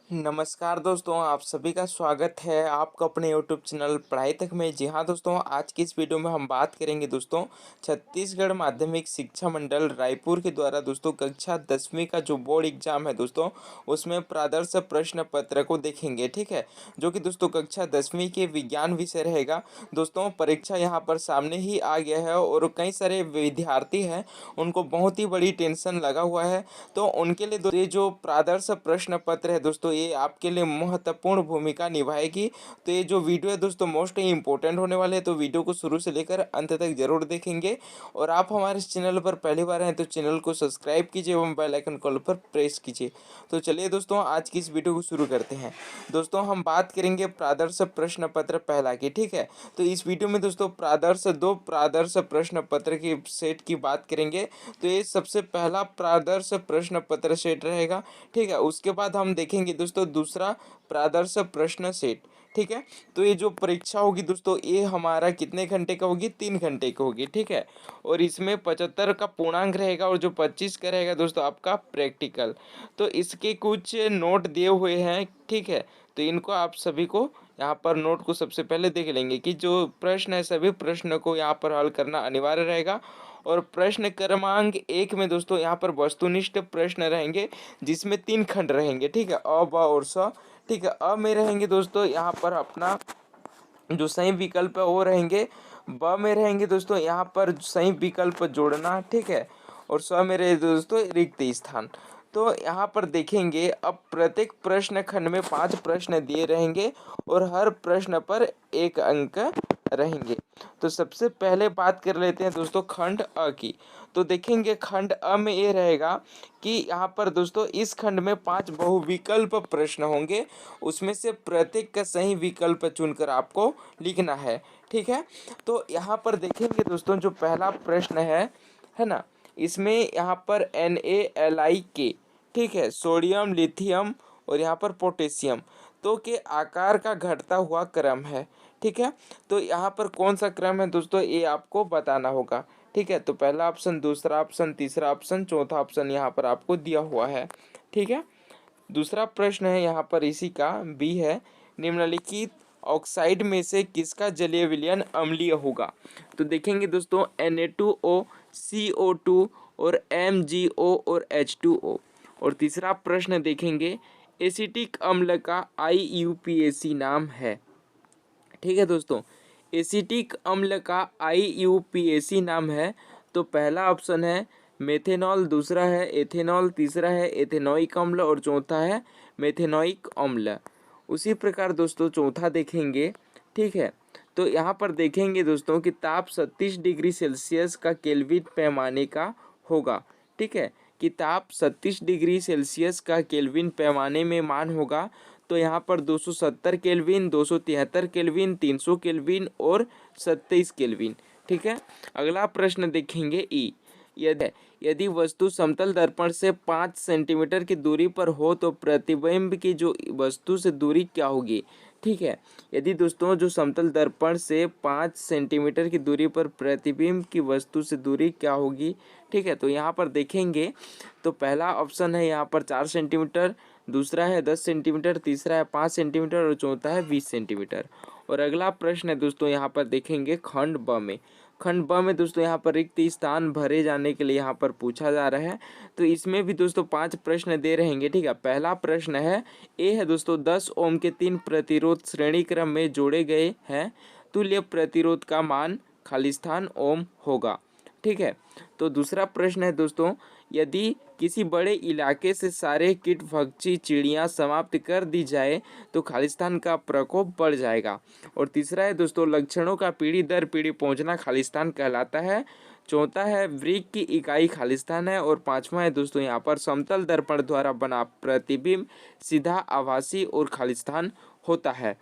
नमस्कार दोस्तों, आप सभी का स्वागत है आपका अपने यूट्यूब चैनल पढ़ाई तक में। जी हाँ दोस्तों, आज की इस वीडियो में हम बात करेंगे दोस्तों छत्तीसगढ़ माध्यमिक शिक्षा मंडल रायपुर के द्वारा दोस्तों कक्षा 10वीं का जो बोर्ड एग्जाम है दोस्तों, उसमें प्रादर्श प्रश्न पत्र को देखेंगे। ठीक है, जो कि दोस्तों कक्षा 10वीं के विज्ञान विषय रहेगा। दोस्तों परीक्षा यहाँ पर सामने ही आ गया है और कई सारे विद्यार्थी हैं, उनको बहुत ही बड़ी टेंशन लगा हुआ है। तो उनके लिए ये जो प्रादर्श प्रश्न पत्र है दोस्तों, ये आपके लिए महत्वपूर्ण भूमिका निभाएगी। तो ये जो वीडियो है दोस्तों मोस्ट ही इंपॉर्टेंट होने वाले हैं, तो वीडियो को शुरू से लेकर अंत तक जरूर देखेंगे। और आप हमारे इस चैनल पर पहली बार हैं तो चैनल को सब्सक्राइब कीजिए एवं बेल आइकन कॉल पर प्रेस कीजिए। तो चलिए दोस्तों आज की इस वीडियो को शुरू करते हैं। दोस्तों हम बात करेंगे प्रादर्श प्रश्न पत्र पहला की। ठीक है, तो इस वीडियो में दोस्तों दो प्रादर्श प्रश्न पत्र की सेट की बात करेंगे। तो ये सबसे पहला प्रादर्श प्रश्न पत्र सेट रहेगा। ठीक है, उसके बाद हम देखेंगे दोस्तों दूसरा प्रादर्श प्रश्न सेट। ठीक है, तो ये जो परीक्षा होगी दोस्तों, ये हमारा कितने घंटे का होगी? 3 घंटे की होगी। ठीक है, और इसमें 75 का पूर्णांक रहेगा और जो 25 का रहेगा दोस्तों आपका प्रैक्टिकल। तो इसके कुछ नोट दिए हुए हैं। ठीक है, तो इनको आप सभी को यहाँ पर नोट को सबसे पहले देख लेंगे कि जो प्रश्न है सभी प्रश्न को यहाँ पर हल करना अनिवार्य रहेगा। और प्रश्न क्रमांक 1 में दोस्तों यहाँ पर वस्तुनिष्ठ प्रश्न रहेंगे, जिसमें 3 खंड रहेंगे। ठीक है, अ ब और स। ठीक है, अ में रहेंगे दोस्तों यहाँ पर अपना जो सही विकल्प है वो रहेंगे। ब में रहेंगे दोस्तों यहाँ पर सही विकल्प जोड़ना। ठीक है, और स में रहे दोस्तों रिक्त स्थान। तो यहाँ पर देखेंगे, अब प्रत्येक प्रश्न खंड में 5 प्रश्न दिए रहेंगे और हर प्रश्न पर 1 अंक रहेंगे। तो सबसे पहले बात कर लेते हैं दोस्तों खंड अ की। तो देखेंगे खंड अ में ये रहेगा कि यहाँ पर दोस्तों इस खंड में 5 बहुविकल्प प्रश्न होंगे, उसमें से प्रत्येक का सही विकल्प चुनकर आपको लिखना है। ठीक है, तो यहाँ पर देखेंगे दोस्तों जो पहला प्रश्न है ना, इसमें यहाँ पर NaLi ठीक है, सोडियम, लिथियम और यहाँ पर पोटेशियम तो के आकार का घटता हुआ क्रम है। ठीक है, तो यहाँ पर कौन सा क्रम है दोस्तों, ये आपको बताना होगा। ठीक है, तो पहला ऑप्शन, दूसरा ऑप्शन, तीसरा ऑप्शन, चौथा ऑप्शन यहाँ पर आपको दिया हुआ है। ठीक है, दूसरा प्रश्न है यहाँ पर इसी का बी है, निम्नलिखित ऑक्साइड में से किसका जलीय विलयन अम्लीय होगा? तो देखेंगे दोस्तों Na2O, CO2 और MgO और H2O। और तीसरा प्रश्न देखेंगे, एसिटिक अम्ल का IUPAC नाम है। ठीक है दोस्तों, एसिटिक अम्ल का IUPAC नाम है। तो पहला ऑप्शन है मेथेनॉल, दूसरा है एथेनॉल, तीसरा है एथेनोइक अम्ल और चौथा है मेथेनोइक अम्ल। उसी प्रकार दोस्तों चौथा देखेंगे। ठीक है, तो यहाँ पर देखेंगे दोस्तों कि ताप 37 डिग्री सेल्सियस का केल्विन पैमाने का होगा। ठीक है, कि ताप 37 डिग्री सेल्सियस का केल्विन पैमाने में मान होगा। तो यहाँ पर 270 केल्विन, 273 केल्विन, 300 केल्विन और 27 केल्विन। ठीक है, अगला प्रश्न देखेंगे ई। यदि वस्तु समतल दर्पण से 5 सेंटीमीटर की दूरी पर हो तो प्रतिबिंब की जो वस्तु से दूरी क्या होगी? ठीक है, यदि दोस्तों जो समतल दर्पण से 5 सेंटीमीटर की दूरी पर प्रतिबिंब की वस्तु से दूरी क्या होगी? ठीक है, तो यहाँ पर देखेंगे तो पहला ऑप्शन है यहाँ पर 4 सेंटीमीटर, दूसरा है 10 सेंटीमीटर, तीसरा है 5 सेंटीमीटर और चौथा है 20 सेंटीमीटर। और अगला प्रश्न है दोस्तों यहाँ पर देखेंगे खंड ब में। खंड ब में दोस्तों यहाँ पर रिक्त स्थान भरे जाने के लिए यहाँ पर पूछा जा रहा है। तो इसमें भी दोस्तों 5 प्रश्न दे रहेंगे। ठीक है, पहला प्रश्न है ए है दोस्तों, 10 ओम के 3 प्रतिरोध श्रेणी क्रम में जोड़े गए हैं, तुल्य प्रतिरोध का मान खालिस्तान ओम होगा। ठीक है, तो दूसरा प्रश्न है दोस्तों, यदि किसी बड़े इलाके से सारे कीट भक्षी चिड़ियाँ समाप्त कर दी जाए तो खालिस्तान का प्रकोप बढ़ जाएगा। और तीसरा है दोस्तों, लक्षणों का पीढ़ी दर पीढ़ी पहुंचना खालिस्तान कहलाता है। चौथा है वृक्क की इकाई खालिस्तान है। और पांचवा है दोस्तों यहाँ पर समतल दर्पण द्वारा बना प्रतिबिंब सीधा आभासी और खालिस्तान होता है।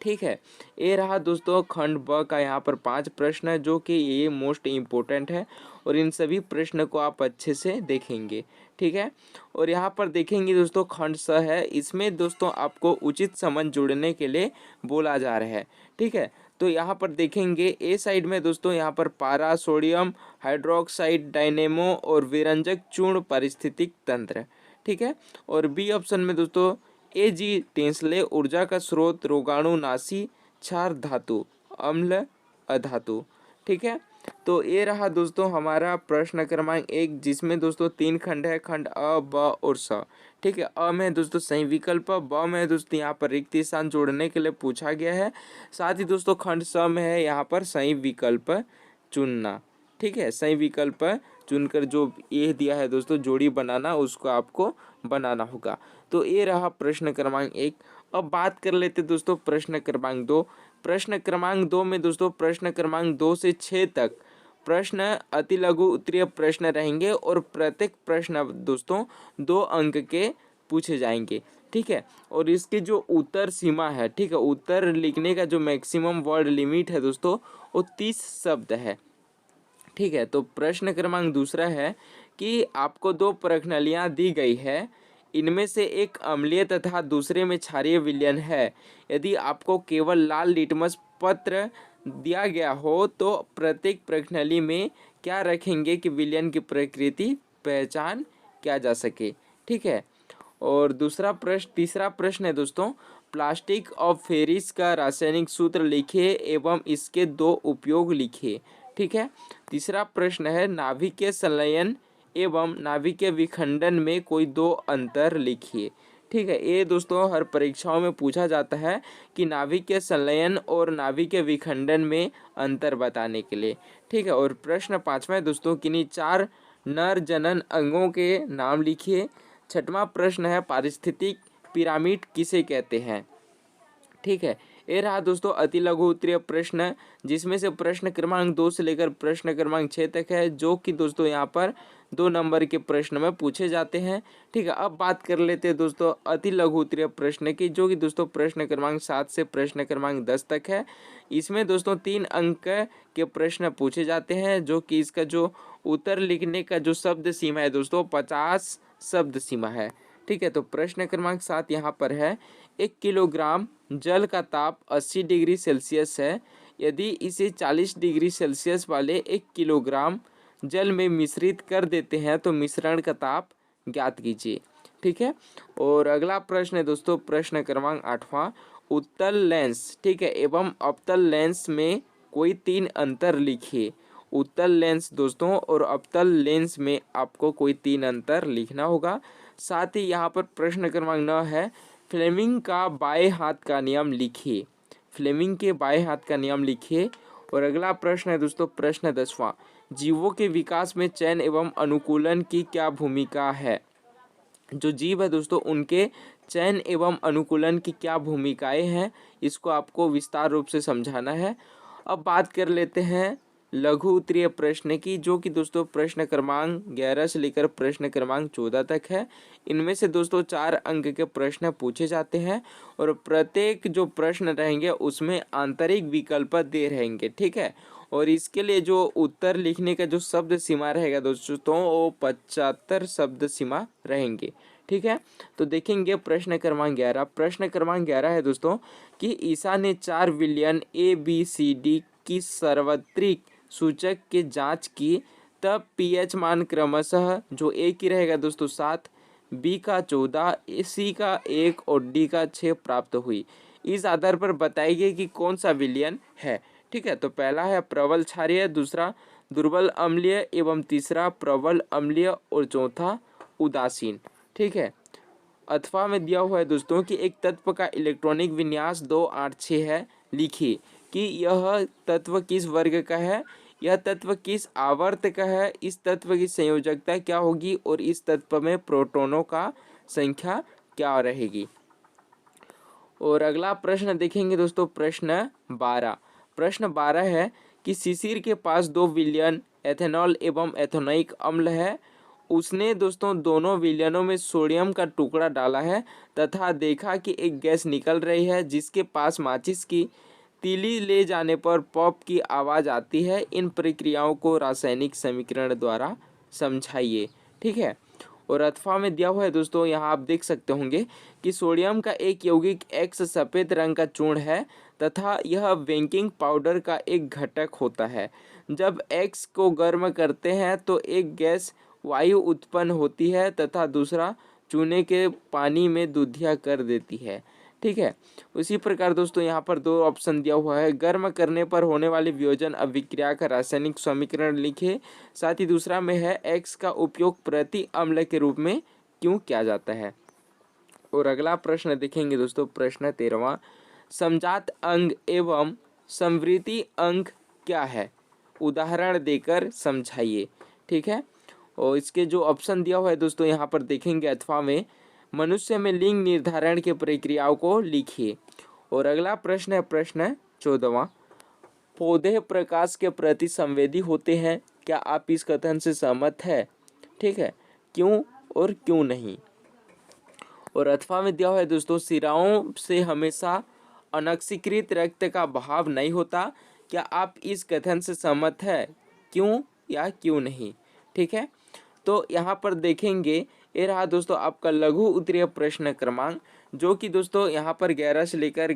ठीक है, ये रहा दोस्तों खंड ब का यहाँ पर 5 प्रश्न है, जो कि ये मोस्ट इम्पोर्टेंट है और इन सभी प्रश्न को आप अच्छे से देखेंगे। ठीक है, और यहाँ पर देखेंगे दोस्तों खंड स है, इसमें दोस्तों आपको उचित संबंध जोड़ने के लिए बोला जा रहा है। ठीक है, तो यहाँ पर देखेंगे ए साइड में दोस्तों यहाँ पर पारा, सोडियम हाइड्रोक्साइड, डायनेमो और विरंजक चूर्ण पारिस्थितिक तंत्र। ठीक है, और बी ऑप्शन में दोस्तों Ag टेंसले ऊर्जा का स्रोत रोगाणुनाशी क्षार धातु अम्ल अधातु। ठीक है, तो ये रहा दोस्तों हमारा प्रश्न क्रमांक 1, जिसमें दोस्तों 3 खंड है, खंड अ, ब और स। ठीक है, अ में दोस्तों सही विकल्प, ब में दोस्तों यहाँ पर रिक्त स्थान जोड़ने के लिए पूछा गया है। साथ ही दोस्तों खंड स में है यहाँ पर सही विकल्प चुनना। ठीक है, सही विकल्प चुनकर जो ये दिया है दोस्तों जोड़ी बनाना, उसको आपको बनाना होगा। तो ये रहा प्रश्न क्रमांक 1। अब बात कर लेते दोस्तों प्रश्न क्रमांक 2। प्रश्न क्रमांक 2 में दोस्तों प्रश्न क्रमांक 2 से 6 तक प्रश्न अति लघु उत्तरीय प्रश्न रहेंगे और प्रत्येक प्रश्न दोस्तों 2 अंक के पूछे जाएंगे। ठीक है, और इसकी जो उत्तर सीमा है, ठीक है, उत्तर लिखने का जो मैक्सिमम वर्ड लिमिट है दोस्तों वो 30 शब्द है। ठीक है, तो प्रश्न क्रमांक दूसरा है कि आपको 2 प्रश्नावलियाँ दी गई है, इनमें से एक अम्लीय तथा दूसरे में क्षारीय विलयन है। यदि आपको केवल लाल लिटमस पत्र दिया गया हो तो प्रत्येक प्रश्नावली में क्या रखेंगे कि विलयन की प्रकृति पहचान किया जा सके। ठीक है, और तीसरा प्रश्न है दोस्तों, प्लास्टिक ऑफ फेरिस का रासायनिक सूत्र लिखिए एवं इसके 2 उपयोग लिखिए। ठीक है, तीसरा प्रश्न है नाभिकीय संलयन एवं नाभिकीय विखंडन में कोई 2 अंतर लिखिए। ठीक है, ये दोस्तों हर परीक्षाओं में पूछा जाता है कि नाभिकीय संलयन और नाभिकीय विखंडन में अंतर बताने के लिए। ठीक है, और प्रश्न 5वां है दोस्तों, किन्हीं 4 नर जनन अंगों के नाम लिखिए। 6वां प्रश्न है पारिस्थितिक पिरामिड किसे कहते हैं। ठीक है, ये रहा दोस्तों अति लघु उत्तरीय प्रश्न, जिसमें से प्रश्न क्रमांक 2 से लेकर प्रश्न क्रमांक 6 तक है, जो कि दोस्तों यहाँ पर 2 नंबर के प्रश्न में पूछे जाते हैं। ठीक है, अब बात कर लेते हैं दोस्तों अति लघु उत्तरीय प्रश्न की, जो कि दोस्तों प्रश्न क्रमांक 7 से प्रश्न क्रमांक 10 तक है। इसमें दोस्तों 3 अंक के प्रश्न पूछे जाते हैं, जो कि इसका जो उत्तर लिखने का जो शब्द सीमा है दोस्तों 50 शब्द सीमा है। ठीक है, तो प्रश्न क्रमांक 7 यहाँ पर है, 1 किलोग्राम जल का ताप 80 डिग्री सेल्सियस है। यदि इसे 40 डिग्री सेल्सियस वाले 1 किलोग्राम जल में मिश्रित कर देते हैं तो मिश्रण का ताप ज्ञात कीजिए। ठीक है, और अगला प्रश्न है दोस्तों प्रश्न क्रमांक 8वां, उत्तल लेंस, ठीक है, एवं अवतल लेंस में कोई 3 अंतर लिखिए। उत्तल लेंस दोस्तों और अवतल लेंस में आपको कोई 3 अंतर लिखना होगा। साथ ही यहाँ पर प्रश्न क्रमांक 9 है, फ्लेमिंग का बाएं हाथ का नियम लिखिए। फ्लेमिंग के बाएं हाथ का नियम लिखिए। और अगला प्रश्न है दोस्तों प्रश्न 10वां, जीवों के विकास में चयन एवं अनुकूलन की क्या भूमिका है। जो जीव है दोस्तों उनके चयन एवं अनुकूलन की क्या भूमिकाएं हैं, इसको आपको विस्तार रूप से समझाना है। अब बात कर लेते हैं लघु उत्तरीय प्रश्न की, जो कि दोस्तों प्रश्न क्रमांक 11 से लेकर प्रश्न क्रमांक 14 तक है। इनमें से दोस्तों 4 अंक के प्रश्न पूछे जाते हैं और प्रत्येक जो प्रश्न रहेंगे उसमें आंतरिक विकल्प दे रहेंगे। ठीक है, और इसके लिए जो उत्तर लिखने का जो शब्द सीमा रहेगा दोस्तों वो 75 शब्द सीमा रहेंगे। ठीक है, तो देखेंगे प्रश्न क्रमांक 11। प्रश्न क्रमांक 11 है दोस्तों कि ईसा ने 4 विलयन ABCD की सार्वत्रिक सूचक की जांच की, तब pH मान क्रमशः जो A की रहेगा दोस्तों 7, B का 14, C का 1 और D का 6 प्राप्त हुई। इस आधार पर बताइए कि कौन सा विलयन है। ठीक है, तो पहला है प्रबल क्षारीय, दूसरा दुर्बल अम्लीय एवं तीसरा प्रबल अम्लीय और चौथा उदासीन। ठीक है, अथवा में दिया हुआ है दोस्तों कि एक तत्व का इलेक्ट्रॉनिक विन्यास 286 है। लिखिए कि यह तत्व किस वर्ग का है, यह तत्व किस आवर्त का है, इस तत्व की संयोजकता क्या होगी और इस तत्व में प्रोटॉनों का संख्या क्या रहेगी। और अगला प्रश्न देखेंगे दोस्तों प्रश्न 12। प्रश्न 12 है कि शिशिर के पास 2 विलयन एथेनॉल एवं एथेनोइक अम्ल है। उसने दोस्तों दोनों विलयनों में सोडियम का टुकड़ा डाला है तथा देखा कि एक गैस निकल रही है जिसके पास माचिस की तीली ले जाने पर पॉप की आवाज़ आती है। इन प्रक्रियाओं को रासायनिक समीकरण द्वारा समझाइए। ठीक है, और अथवा में दिया हुआ है दोस्तों, यहाँ आप देख सकते होंगे कि सोडियम का एक यौगिक X सफ़ेद रंग का चूर्ण है तथा यह बेकिंग पाउडर का एक घटक होता है। जब X को गर्म करते हैं तो एक गैस वायु उत्पन्न होती है तथा दूसरा चूने के पानी में दूधिया कर देती है। ठीक है, उसी प्रकार दोस्तों यहाँ पर दो ऑप्शन दिया हुआ है, गर्म करने पर होने वाली वियोजन अभिक्रिया का रासायनिक समीकरण लिखे। साथ ही दूसरा में है एक्स का उपयोग प्रति अम्ल के रूप में क्यों किया जाता है। और अगला प्रश्न देखेंगे दोस्तों, प्रश्न 13वां, समजात अंग एवं संवृत्ति अंग क्या है, उदाहरण देकर समझाइए। ठीक है, और इसके जो ऑप्शन दिया हुआ है दोस्तों यहाँ पर देखेंगे, अथवा में मनुष्य में लिंग निर्धारण की प्रक्रियाओं को लिखिए। और अगला प्रश्न है प्रश्न 14वां, पौधे प्रकाश के प्रति संवेदी होते हैं, क्या आप इस कथन से सहमत है। ठीक है, क्यों और क्यों नहीं। और अथवा में दिया हुआ है दोस्तों, सिराओं से हमेशा अनक्सीकृत रक्त का बहाव नहीं होता, क्या आप इस कथन से सहमत है, क्यों या क्यों नहीं। ठीक है, तो यहाँ पर देखेंगे, ये रहा दोस्तों आपका लघु उत्तरीय प्रश्न क्रमांक, जो कि दोस्तों यहाँ पर 11 से लेकर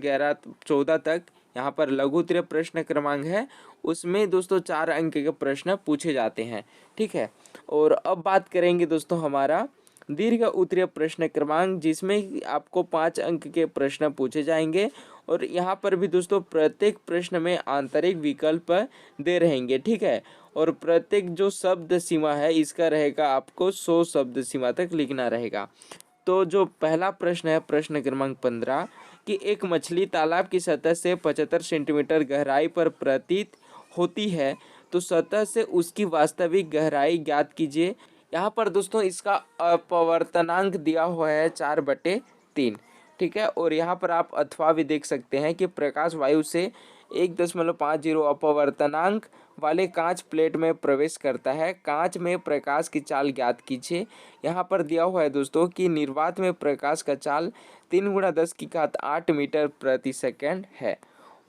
14 तक यहाँ पर लघु उत्तरीय प्रश्न क्रमांक है। उसमें दोस्तों 4 अंक के प्रश्न पूछे जाते हैं। ठीक है, और अब बात करेंगे दोस्तों हमारा दीर्घ उत्तरीय प्रश्न क्रमांक, जिसमें आपको 5 अंक के प्रश्न पूछे जाएंगे। और यहाँ पर भी दोस्तों प्रत्येक प्रश्न में आंतरिक विकल्प दे रहेंगे। ठीक है, और प्रत्येक जो शब्द सीमा है इसका रहेगा आपको 100 शब्द सीमा तक लिखना रहेगा। तो जो पहला प्रश्न है प्रश्न क्रमांक 15, कि एक मछली तालाब की सतह से 75 सेंटीमीटर गहराई पर प्रतीत होती है, तो सतह से उसकी वास्तविक गहराई ज्ञात कीजिए। यहाँ पर दोस्तों इसका अपवर्तनांक दिया हुआ है 4/3। ठीक है, और यहाँ पर आप अथवा भी देख सकते हैं कि प्रकाश वायु से 1.50 अपवर्तनांक वाले कांच प्लेट में प्रवेश करता है, कांच में प्रकाश की चाल ज्ञात कीजिए। यहाँ पर दिया हुआ है दोस्तों कि निर्वात में प्रकाश का चाल 3×10⁸ मीटर प्रति सेकंड है।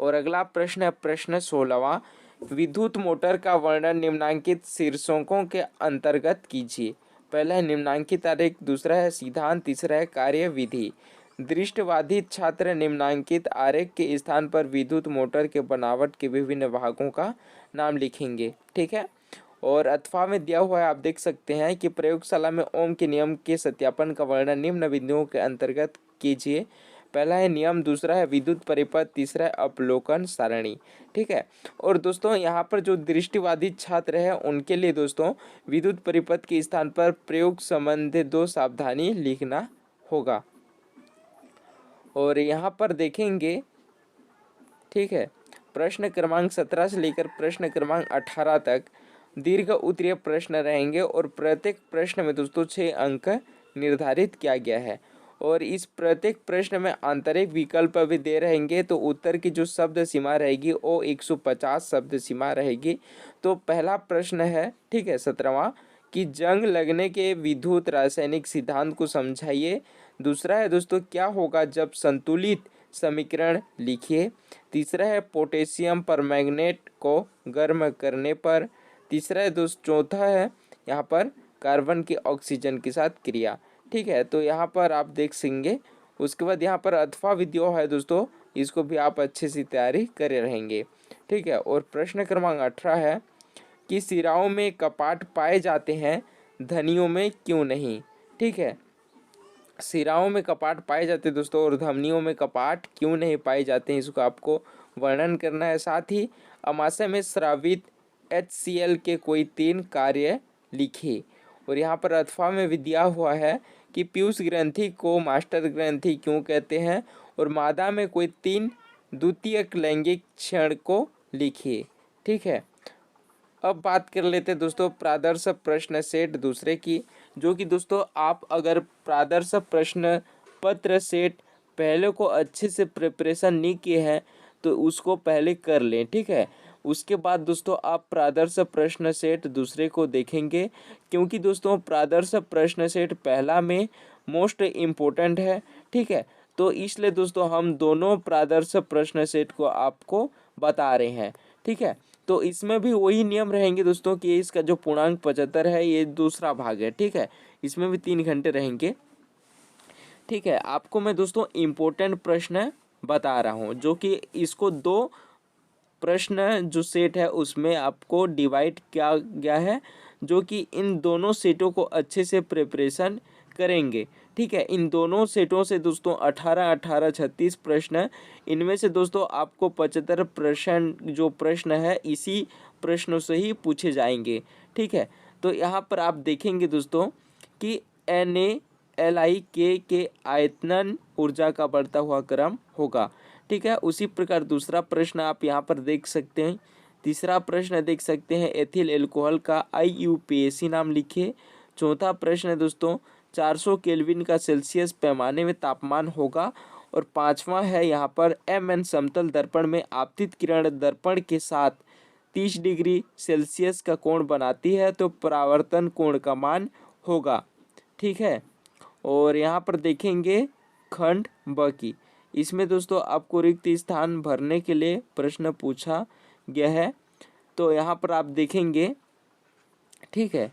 और अगला प्रश्न है प्रश्न 16वां, विद्युत मोटर का वर्णन निम्नांकित शीर्षकों के अंतर्गत कीजिए। पहला है निम्नांकित आरेख, दूसरा है सिद्धांत, तीसरा है कार्यविधि। दृष्टिबाधित छात्र निम्नांकित आरेख के स्थान पर विद्युत मोटर के बनावट के विभिन्न भागों का नाम लिखेंगे। ठीक है, और अथवा में दिया हुआ है, आप देख सकते हैं कि प्रयोगशाला में ओम के नियम के सत्यापन का वर्णन निम्न बिंदुओं के अंतर्गत कीजिए। पहला है नियम, दूसरा है विद्युत परिपथ, तीसरा है अवलोकन सारणी। ठीक है, और दोस्तों यहाँ पर जो दृष्टिबाधित छात्र है उनके लिए दोस्तों विद्युत परिपथ के स्थान पर प्रयोग संबंधी 2 सावधानी लिखना होगा। और यहाँ पर देखेंगे, ठीक है, प्रश्न क्रमांक 17 से लेकर प्रश्न क्रमांक 18 तक दीर्घ उत्तरीय प्रश्न रहेंगे। और प्रत्येक प्रश्न में दोस्तों 6 अंक निर्धारित किया गया है। और इस प्रत्येक प्रश्न में आंतरिक विकल्प भी दे रहेंगे। तो उत्तर की जो शब्द सीमा रहेगी वो 150 शब्द सीमा रहेगी। तो पहला प्रश्न है, ठीक है, 17वां, कि जंग लगने के विद्युत रासायनिक सिद्धांत को समझाइए। दूसरा है दोस्तों, क्या होगा जब संतुलित समीकरण लिखिए। तीसरा है पोटेशियम परमैंगनेट को गर्म करने पर। तीसरा है दोस्त, चौथा है यहाँ पर कार्बन की ऑक्सीजन के साथ क्रिया। ठीक है, तो यहाँ पर आप देख सकेंगे। उसके बाद यहाँ पर अथवा विधियो है दोस्तों, इसको भी आप अच्छे से तैयारी करे रहेंगे। ठीक है, और प्रश्न क्रमांक 18 है कि सिराओं में कपाट पाए जाते हैं, धमनियों में क्यों नहीं। ठीक है, सिराओं में कपाट पाए जाते हैं दोस्तों, और धमनियों में कपाट क्यों नहीं पाए जाते हैं, इसको आपको वर्णन करना है। साथ ही अमाशय में स्रावित HCl के कोई 3 कार्य लिखिए। और यहाँ पर अथवा में भी दिया हुआ है कि पीयूष ग्रंथि को मास्टर ग्रंथि क्यों कहते हैं, और मादा में कोई 3 द्वितीयक लैंगिक क्षण को लिखिए। ठीक है, अब बात कर लेते हैं दोस्तों प्रादर्श प्रश्न सेट दूसरे की, जो कि दोस्तों आप अगर प्रादर्श प्रश्न पत्र सेट पहले को अच्छे से प्रिपरेशन नहीं किए हैं तो उसको पहले कर लें। ठीक है, उसके बाद दोस्तों आप प्रादर्श प्रश्न सेट दूसरे को देखेंगे, क्योंकि दोस्तों प्रादर्श प्रश्न सेट पहला में मोस्ट इम्पोर्टेंट है। ठीक है, तो इसलिए दोस्तों हम दोनों प्रादर्श प्रश्न सेट को आपको बता रहे हैं। ठीक है, तो इसमें भी वही नियम रहेंगे दोस्तों कि इसका जो पूर्णांक 75 है ये दूसरा भाग है। ठीक है, इसमें भी 3 घंटे रहेंगे। ठीक है, आपको मैं दोस्तों इम्पोर्टेंट प्रश्न बता रहा हूँ, जो कि इसको 2 प्रश्न जो सेट है उसमें आपको डिवाइड किया गया है, जो कि इन दोनों सेटों को अच्छे से प्रिपरेशन करेंगे ठीक है। इन दोनों सेटों से दोस्तों 18 18 36 प्रश्न, इनमें से दोस्तों आपको 75 प्रश्न जो प्रश्न है इसी प्रश्नों से ही पूछे जाएंगे। ठीक है। तो यहाँ पर आप देखेंगे दोस्तों कि NaLi के आयतन ऊर्जा का बढ़ता हुआ क्रम होगा। ठीक है। उसी प्रकार दूसरा प्रश्न आप यहाँ पर देख सकते हैं। तीसरा प्रश्न देख सकते हैं, एथिल एल्कोहल का IUPAC नाम लिखिए। चौथा प्रश्न है दोस्तों, 400 केल्विन का सेल्सियस पैमाने में तापमान होगा। और पांचवा है यहाँ पर MN समतल दर्पण में आपतित किरण दर्पण के साथ 30 डिग्री सेल्सियस का कोण बनाती है तो परावर्तन कोण का मान होगा। ठीक है। और यहाँ पर देखेंगे खंड ब की, इसमें दोस्तों आपको रिक्त स्थान भरने के लिए प्रश्न पूछा गया है। तो यहाँ पर आप देखेंगे, ठीक है,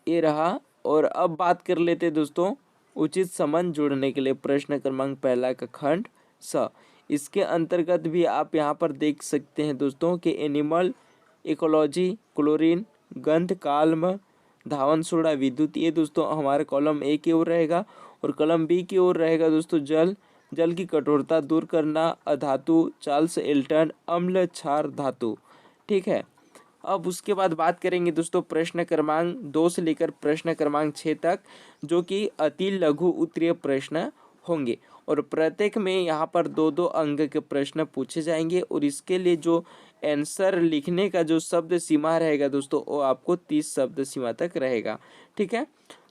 ये रहा। और अब बात कर लेते हैं दोस्तों उचित संबंध जोड़ने के लिए। प्रश्न क्रमांक पहला का खंड स, इसके अंतर्गत भी आप यहाँ पर देख सकते हैं दोस्तों कि एनिमल इकोलॉजी, क्लोरीन, गंध, काल्म, धावन सोडा, विद्युत, ये दोस्तों हमारे कॉलम ए की ओर रहेगा। और कॉलम बी की ओर रहेगा दोस्तों जल की कठोरता दूर करना, अधातु, चार्ल्स एल्टन, अम्ल क्षार धातु। ठीक है। अब उसके बाद बात करेंगे दोस्तों प्रश्न क्रमांक 2 से लेकर प्रश्न क्रमांक 6 तक, जो कि अति लघु उत्तरीय प्रश्न होंगे। और प्रत्येक में यहाँ पर 2-2 अंक के प्रश्न पूछे जाएंगे। और इसके लिए जो आंसर लिखने का जो शब्द सीमा रहेगा दोस्तों वो आपको 30 शब्द सीमा तक रहेगा। ठीक है।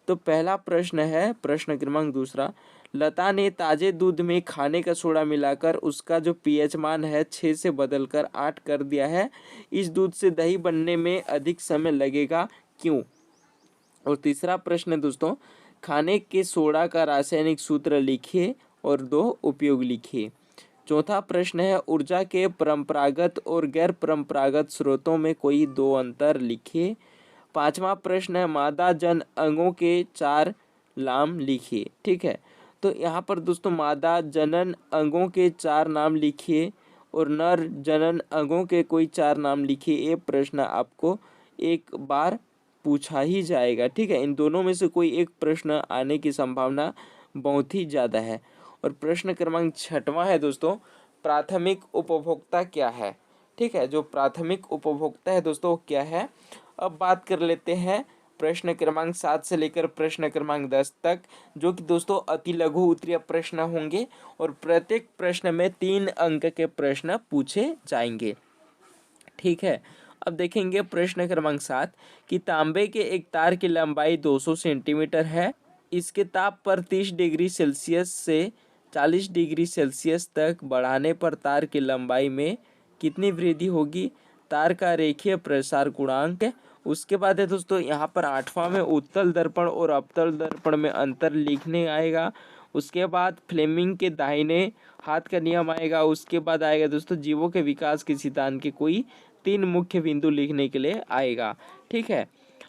तो पहला प्रश्न है प्रश्न क्रमांक 2, लता ने ताजे दूध में खाने का सोडा मिलाकर उसका जो pH मान है 6 से बदलकर 8 कर दिया है। इस दूध से दही बनने में अधिक समय लगेगा, क्यों? और तीसरा प्रश्न दोस्तों, खाने के सोडा का रासायनिक सूत्र लिखिए और 2 उपयोग लिखिए। चौथा प्रश्न है, ऊर्जा के परंपरागत और गैर परंपरागत स्रोतों में कोई 2 अंतर लिखिए। पांचवा प्रश्न है, मादा जन अंगों के 4 नाम लिखिए। ठीक है। तो यहाँ पर दोस्तों मादा जनन अंगों के 4 नाम लिखिए और नर जनन अंगों के कोई 4 नाम लिखिए। ये प्रश्न आपको एक बार पूछा ही जाएगा। ठीक है। इन दोनों में से कोई एक प्रश्न आने की संभावना बहुत ही ज़्यादा है। और प्रश्न क्रमांक 6वां है दोस्तों, प्राथमिक उपभोक्ता क्या है? ठीक है। जो प्राथमिक उपभोक्ता है दोस्तों क्या है? अब बात कर लेते हैं प्रश्न क्रमांक 7 से लेकर प्रश्न क्रमांक 10 तक, जो कि दोस्तों अति लघु उत्तरीय प्रश्न होंगे। और प्रत्येक प्रश्न में 3 अंक के प्रश्न पूछे जाएंगे। ठीक है। अब देखेंगे प्रश्न क्रमांक 7 कि तांबे के एक तार की लंबाई 200 सेंटीमीटर है। इसके ताप पर 30 डिग्री सेल्सियस से 40 डिग्री सेल्सियस तक बढ़ाने पर तार की लंबाई में कितनी वृद्धि होगी? तार का रेखीय प्रसार गुणांक। उसके बाद है दोस्तों यहाँ पर 8वां में उत्तल दर्पण और अवतल दर्पण में अंतर लिखने आएगा। उसके बाद फ्लेमिंग के दाहिने हाथ का नियम आएगा। उसके बाद आएगा दोस्तों जीवों के विकास के सिद्धांत के कोई 3 मुख्य बिंदु लिखने के लिए आएगा। ठीक है।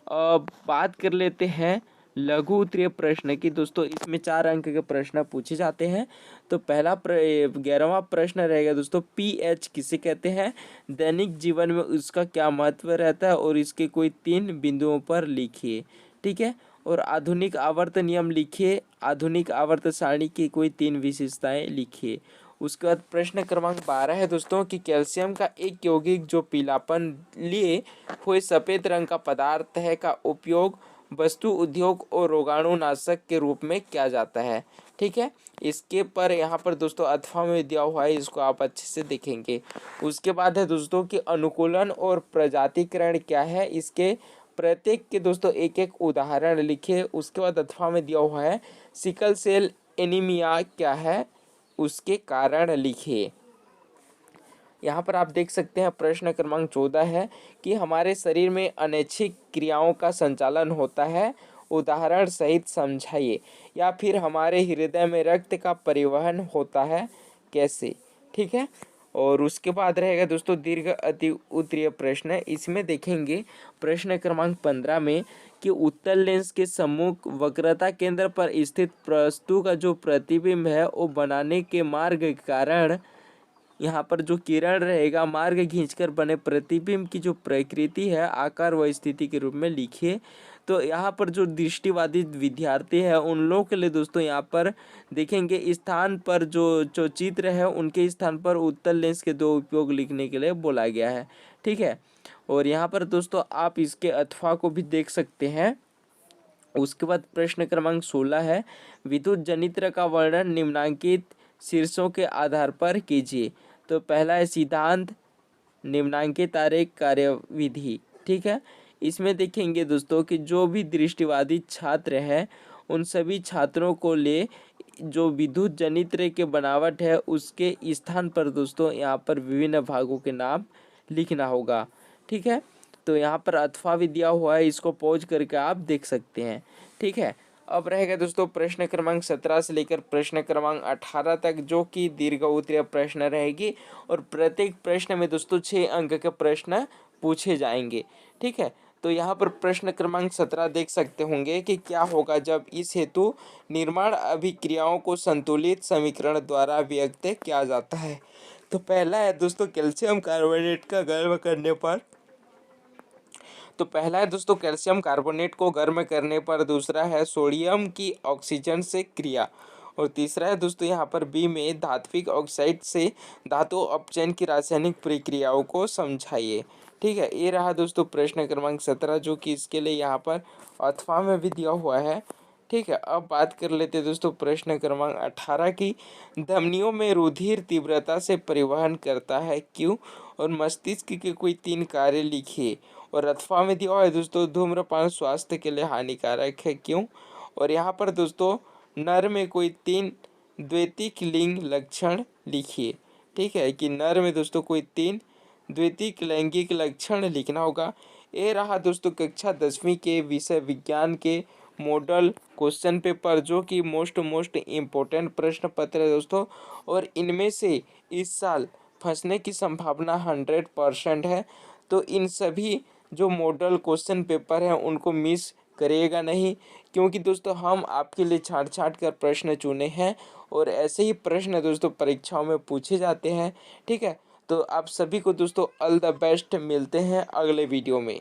अब बात कर लेते हैं लघु उत्तरीय प्रश्न की। दोस्तों इसमें 4 अंक के प्रश्न पूछे जाते हैं। तो पहला 11वां प्रश्न रहेगा दोस्तों, pH किसे कहते हैं? दैनिक जीवन में उसका क्या महत्व रहता है और इसके कोई 3 बिंदुओं पर लिखिए। ठीक है। और आधुनिक आवर्त नियम लिखिए। आधुनिक आवर्त सारणी की कोई 3 विशेषताएं लिखिए। उसके बाद प्रश्न क्रमांक 12 है दोस्तों कि कैल्शियम का एक यौगिक जो पीलापन लिए हुए सफ़ेद रंग का पदार्थ है का उपयोग वस्तु उद्योग और रोगाणुनाशक के रूप में किया जाता है। ठीक है। इसके पर यहाँ पर दोस्तों अथवा में दिया हुआ है, इसको आप अच्छे से देखेंगे। उसके बाद है दोस्तों कि अनुकूलन और प्रजातिकरण क्या है? इसके प्रत्येक के दोस्तों एक एक उदाहरण लिखिए। उसके बाद अथवा में दिया हुआ है सिकल सेल एनीमिया क्या है, उसके कारण लिखिए। यहाँ पर आप देख सकते हैं प्रश्न क्रमांक 14 है कि हमारे शरीर में अनैच्छिक क्रियाओं का संचालन होता है, उदाहरण सहित समझाइए। या फिर हमारे हृदय में रक्त का परिवहन होता है, कैसे? ठीक है। और उसके बाद रहेगा दोस्तों दीर्घ अति उत्तरीय प्रश्न। इसमें देखेंगे प्रश्न क्रमांक 15 में कि उत्तल लेंस के सम्मुख वक्रता केंद्र पर स्थित वस्तु का जो प्रतिबिंब है वो बनाने के मार्ग के कारण यहाँ पर जो किरण रहेगा मार्ग खींचकर बने प्रतिबिंब की जो प्रकृति है आकार व स्थिति के रूप में लिखिए। तो यहाँ पर जो दृष्टिबाधित विद्यार्थी है उन लोगों के लिए दोस्तों यहाँ पर देखेंगे स्थान पर जो चित्र है उनके स्थान पर उत्तल लेंस के दो उपयोग लिखने के लिए बोला गया है। ठीक है, और यहाँ पर दोस्तों आप इसके अथवा को भी देख सकते हैं। उसके बाद प्रश्न क्रमांक 16 है, विद्युत जनित्र का वर्णन निम्नांकित शीर्षों के आधार पर कीजिए। तो पहला है सिद्धांत, निम्नांकित आरेख, कार्यविधि। ठीक है, इसमें देखेंगे दोस्तों कि जो भी दृष्टिबाधित छात्र हैं उन सभी छात्रों को ले जो विद्युत जनित्र के बनावट है उसके स्थान पर दोस्तों यहाँ पर विभिन्न भागों के नाम लिखना होगा। ठीक है, तो यहाँ पर अथवा भी दिया हुआ है, इसको पॉज करके आप देख सकते हैं। ठीक है, अब रहेगा दोस्तों प्रश्न क्रमांक 17 से लेकर प्रश्न क्रमांक 18 तक, जो कि दीर्घ उत्तरीय प्रश्न रहेगी और प्रत्येक प्रश्न में दोस्तों 6 अंक के प्रश्न पूछे जाएंगे। ठीक है, तो यहाँ पर प्रश्न क्रमांक 17 देख सकते होंगे कि क्या होगा जब इस हेतु निर्माण अभिक्रियाओं को संतुलित समीकरण द्वारा व्यक्त किया जाता है। तो पहला है दोस्तों कैल्शियम कार्बोनेट का गर्म करने पर, तो पहला है दोस्तों कैल्शियम कार्बोनेट को गर्म करने पर, दूसरा है सोडियम की ऑक्सीजन से क्रिया, और तीसरा है दोस्तों यहाँ पर बी में धात्विक ऑक्साइड से धातु अपचयन की रासायनिक प्रक्रियाओं को समझाइए। ठीक है, ये रहा दोस्तों प्रश्न क्रमांक 17, जो कि इसके लिए यहाँ पर अथवा में भी दिया हुआ है। ठीक है, अब बात कर लेते हैं दोस्तों प्रश्न क्रमांक 18 की, धमनियों में रुधिर तीव्रता से परिवहन करता है क्यों, और मस्तिष्क के कोई 3 कार्य लिखिए। और अथवा में दिया हुआ है दोस्तों धूम्रपान स्वास्थ्य के लिए हानिकारक है क्यों, और यहाँ पर दोस्तों नर में कोई 3 द्वितीयक लिंग लक्षण लिखिए। ठीक है, कि नर में दोस्तों कोई 3 द्वितीयक लैंगिक लक्षण लिखना होगा। ये रहा दोस्तों कक्षा 10वीं के विषय विज्ञान के मॉडल क्वेश्चन पेपर, जो कि मोस्ट इम्पोर्टेंट प्रश्न पत्र है दोस्तों, और इनमें से इस साल फंसने की संभावना 100% है। तो इन सभी जो मॉडल क्वेश्चन पेपर हैं उनको मिस करिएगा नहीं, क्योंकि दोस्तों हम आपके लिए छांट कर प्रश्न चुने हैं और ऐसे ही प्रश्न दोस्तों परीक्षाओं में पूछे जाते हैं। ठीक है, तो आप सभी को दोस्तों ऑल द बेस्ट, मिलते हैं अगले वीडियो में।